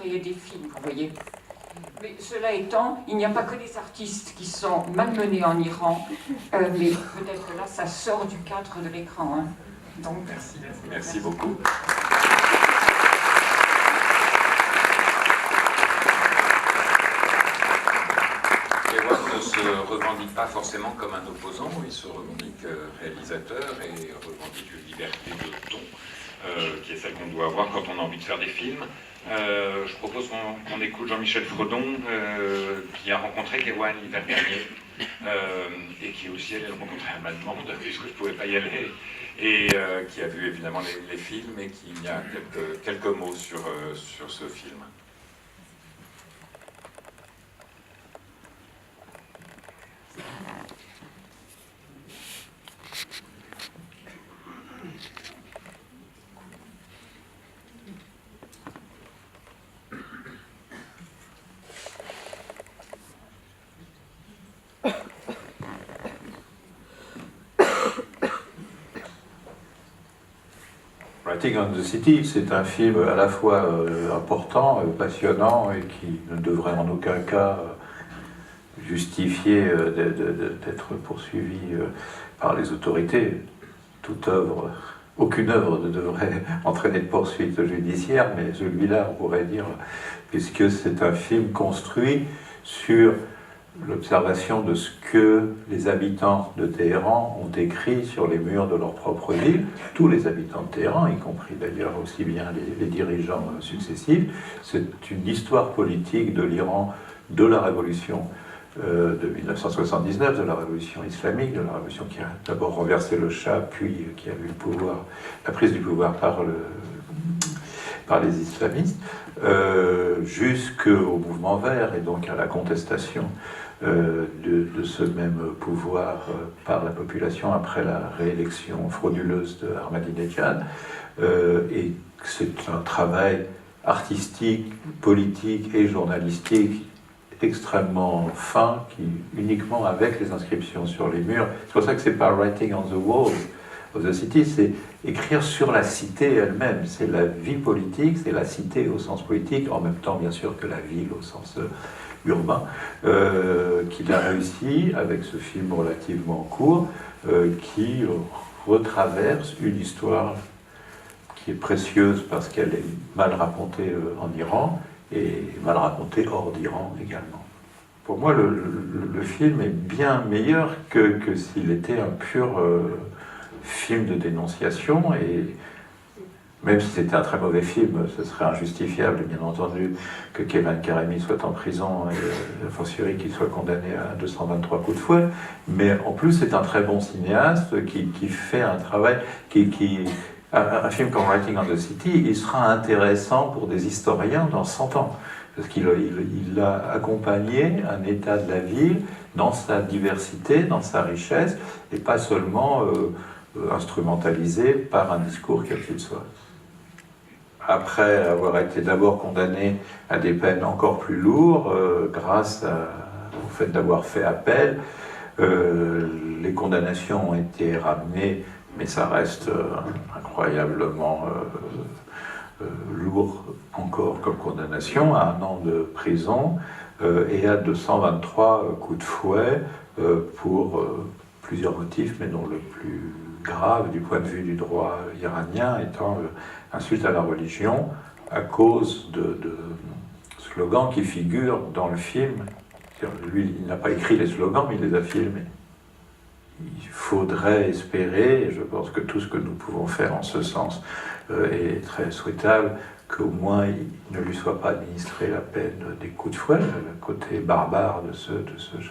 créer des films, vous voyez. Mais cela étant, il n'y a pas que des artistes qui sont malmenés en Iran, mais peut-être que là, ça sort du cadre de l'écran. Hein. Donc, merci beaucoup. Erwan ne se revendique pas forcément comme un opposant, il se revendique réalisateur et revendique une liberté de ton, qui est celle qu'on doit avoir quand on a envie de faire des films. Je propose qu'on écoute Jean-Michel Fredon, qui a rencontré Erwan l'hiver dernier, et qui est aussi allé le rencontrer à ma demande, puisque je ne pouvais pas y aller, et qui a vu évidemment les films, et qui a quelques mots sur ce film. Writing on the City, c'est un film à la fois important, passionnant et qui ne devrait en aucun cas justifier d'être poursuivi par les autorités. Aucune œuvre ne devrait entraîner de poursuite judiciaire, mais celui-là, on pourrait dire, puisque c'est un film construit sur l'observation de ce que les habitants de Téhéran ont écrit sur les murs de leur propre ville, tous les habitants de Téhéran, y compris d'ailleurs aussi bien les dirigeants successifs. C'est une histoire politique de l'Iran de la révolution de 1979, de la révolution islamique, de la révolution qui a d'abord renversé le Shah, puis qui a eu le pouvoir, la prise du pouvoir par les islamistes, jusqu'au mouvement vert et donc à la contestation de ce même pouvoir par la population après la réélection frauduleuse de Ahmadinejad. Et c'est un travail artistique, politique et journalistique extrêmement fin, qui uniquement avec les inscriptions sur les murs. C'est pour ça que c'est pas writing on the walls of the city, c'est écrire sur la cité elle-même. C'est la vie politique, c'est la cité au sens politique, en même temps bien sûr que la ville au sens urbain, qu'il a réussi avec ce film relativement court, qui retraverse une histoire qui est précieuse parce qu'elle est mal racontée en Iran, et mal raconté hors d'Iran également. Pour moi, le film est bien meilleur que s'il était un pur film de dénonciation, et même si c'était un très mauvais film, ce serait injustifiable, bien entendu, que Kevin Karimi soit en prison et a fortiori qu'il soit condamné à 223 coups de fouet, mais en plus c'est un très bon cinéaste qui fait un travail un film comme Writing on the City, il sera intéressant pour des historiens dans 100 ans, parce qu'il a accompagné un état de la ville dans sa diversité, dans sa richesse, et pas seulement instrumentalisé par un discours quel qu'il soit. Après avoir été d'abord condamné à des peines encore plus lourdes, grâce au fait d'avoir fait appel, les condamnations ont été ramenées, mais ça reste incroyablement lourd encore comme condamnation, à 1 an de prison et à 223 coups de fouet pour plusieurs motifs, mais dont le plus grave du point de vue du droit iranien étant insulte à la religion, à cause de slogans qui figurent dans le film. Lui, il n'a pas écrit les slogans, mais il les a filmés. Il faudrait espérer, et je pense que tout ce que nous pouvons faire en ce sens est très souhaitable, qu'au moins il ne lui soit pas administré la peine des coups de fouet, le côté barbare de ce